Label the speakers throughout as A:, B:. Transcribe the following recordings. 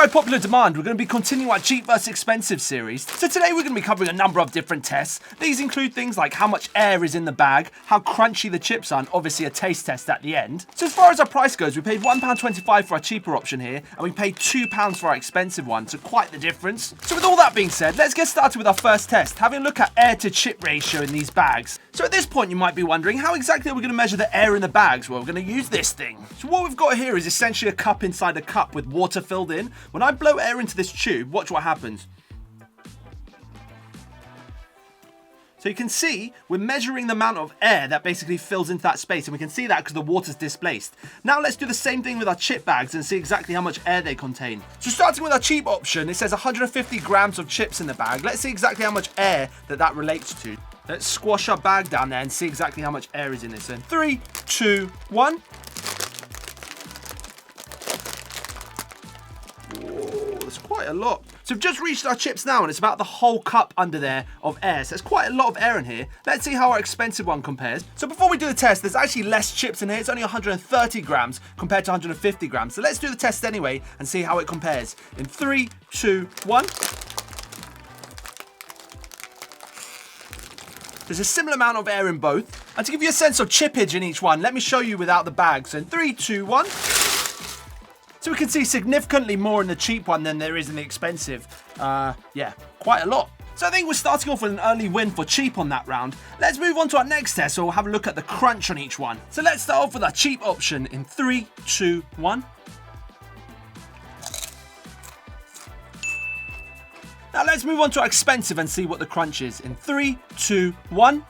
A: very popular demand, we're going to be continuing our cheap versus expensive series. So today we're going to be covering a number of different tests. These include things like how much air is in the bag, how crunchy the chips are, and obviously a taste test at the end. So as far as our price goes, we paid £1.25 for our cheaper option here, and we paid £2 for our expensive one, so quite the difference. So with all that being said, let's get started with our first test, having a look at air to chip ratio in these bags. So at this point you might be wondering, how exactly are we going to measure the air in the bags? Well, we're going to use this thing. So what we've got here is essentially a cup inside a cup with water filled in. When I blow air into this tube, watch what happens. So you can see we're measuring the amount of air that basically fills into that space, and we can see that because the water's displaced. Now let's do the same thing with our chip bags and see exactly how much air they contain. So starting with our cheap option, it says 150 grams of chips in the bag. Let's see exactly how much air that relates to. Let's squash our bag down there and see exactly how much air is in this. In 3, 2, 1. Whoa, that's quite a lot. So we've just reached our chips now, and it's about the whole cup under there of air. So there's quite a lot of air in here. Let's see how our expensive one compares. So before we do the test, there's actually less chips in here. It's only 130 grams compared to 150 grams. So let's do the test anyway and see how it compares. In 3, 2, 1. There's a similar amount of air in both. And to give you a sense of chippage in each one, let me show you without the bag. So in 3, 2, 1. So we can see significantly more in the cheap one than there is in the expensive. Yeah, quite a lot. So I think we're starting off with an early win for cheap on that round. Let's move on to our next test, so we'll have a look at the crunch on each one. So let's start off with our cheap option in 3, 2, 1. Now let's move on to our expensive and see what the crunch is. In 3, 2, 1.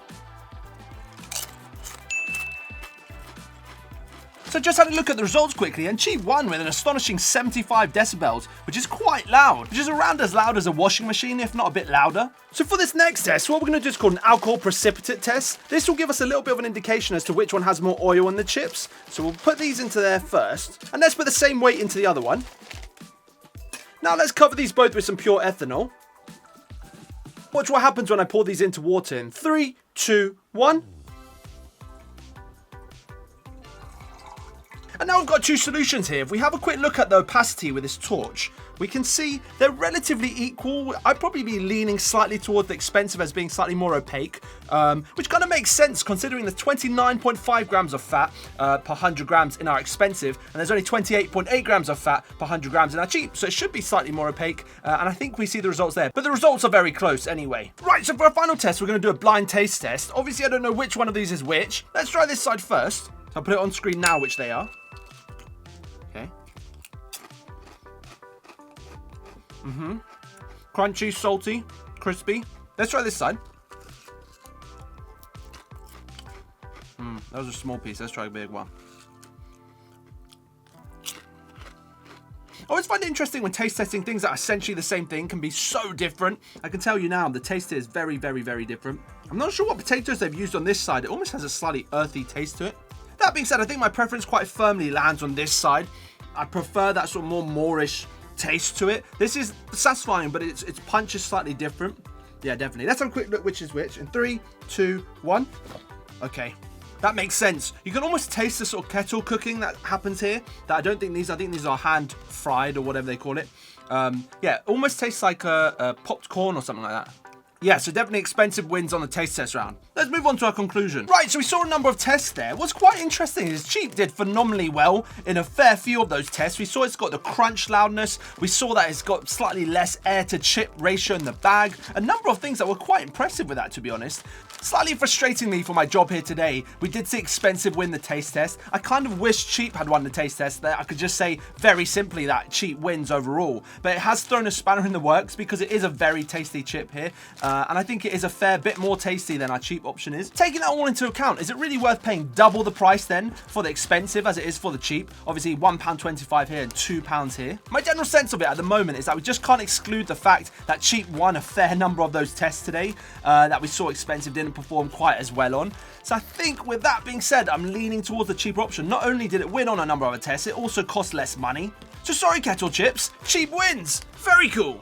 A: So just had a look at the results quickly, and cheap won with an astonishing 75 decibels, which is quite loud, which is around as loud as a washing machine, if not a bit louder. So for this next test, what we're going to do is called an alcohol precipitate test. This will give us a little bit of an indication as to which one has more oil in the chips. So we'll put these into there first, and let's put the same weight into the other one. Now let's cover these both with some pure ethanol. Watch what happens when I pour these into water in 3, 2, 1. And now we've got two solutions here. If we have a quick look at the opacity with this torch, we can see they're relatively equal. I'd probably be leaning slightly towards the expensive as being slightly more opaque, which kind of makes sense considering the 29.5 grams of fat per 100 grams in our expensive, and there's only 28.8 grams of fat per 100 grams in our cheap, so it should be slightly more opaque, and I think we see the results there. But the results are very close anyway. Right, so for our final test, we're going to do a blind taste test. Obviously, I don't know which one of these is which. Let's try this side first. So I'll put it on screen now, which they are. Okay. Crunchy, salty, crispy. Let's try this side. That was a small piece. Let's try a big one. I always find it interesting when taste testing things that are essentially the same thing can be so different. I can tell you now, the taste here is very, very, very different. I'm not sure what potatoes they've used on this side. It almost has a slightly earthy taste to it. That being said, I think my preference quite firmly lands on this side. I prefer that sort of more Moorish taste to it. This is satisfying, but its punch is slightly different. Yeah, definitely. Let's have a quick look which is which. In 3, 2, 1. Okay, that makes sense. You can almost taste the sort of kettle cooking that happens here. I think these are hand fried or whatever they call it. Yeah, almost tastes like a popped corn or something like that. Yeah, so definitely expensive wins on the taste test round. Let's move on to our conclusion. Right, so we saw a number of tests there. What's quite interesting is cheap did phenomenally well in a fair few of those tests. We saw it's got the crunch loudness. We saw that it's got slightly less air to chip ratio in the bag. A number of things that were quite impressive with that, to be honest. Slightly frustratingly for my job here today, we did see expensive win the taste test. I kind of wish cheap had won the taste test there. I could just say very simply that cheap wins overall. But it has thrown a spanner in the works because it is a very tasty chip here. And I think it is a fair bit more tasty than our cheap option is. Taking that all into account, is it really worth paying double the price then for the expensive as it is for the cheap? Obviously £1.25 here and £2 here. My general sense of it at the moment is that we just can't exclude the fact that cheap won a fair number of those tests today that we saw expensive didn't perform quite as well on. So I think with that being said, I'm leaning towards the cheaper option. Not only did it win on a number of other tests, it also cost less money. So sorry Kettle chips, cheap wins. Very cool.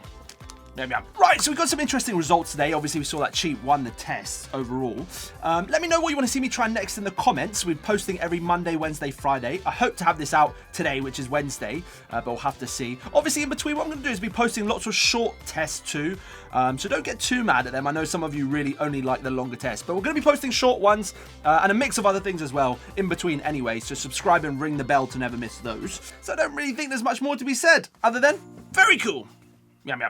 A: Right, so we got some interesting results today. Obviously, we saw that Cheat won the test overall. Let me know what you want to see me try next in the comments. We're posting every Monday, Wednesday, Friday. I hope to have this out today, which is Wednesday, but we'll have to see. Obviously, in between, what I'm going to do is be posting lots of short tests too, so don't get too mad at them. I know some of you really only like the longer tests, but we're going to be posting short ones and a mix of other things as well in between anyway, so subscribe and ring the bell to never miss those. So I don't really think there's much more to be said, other than very cool. Yum, yum.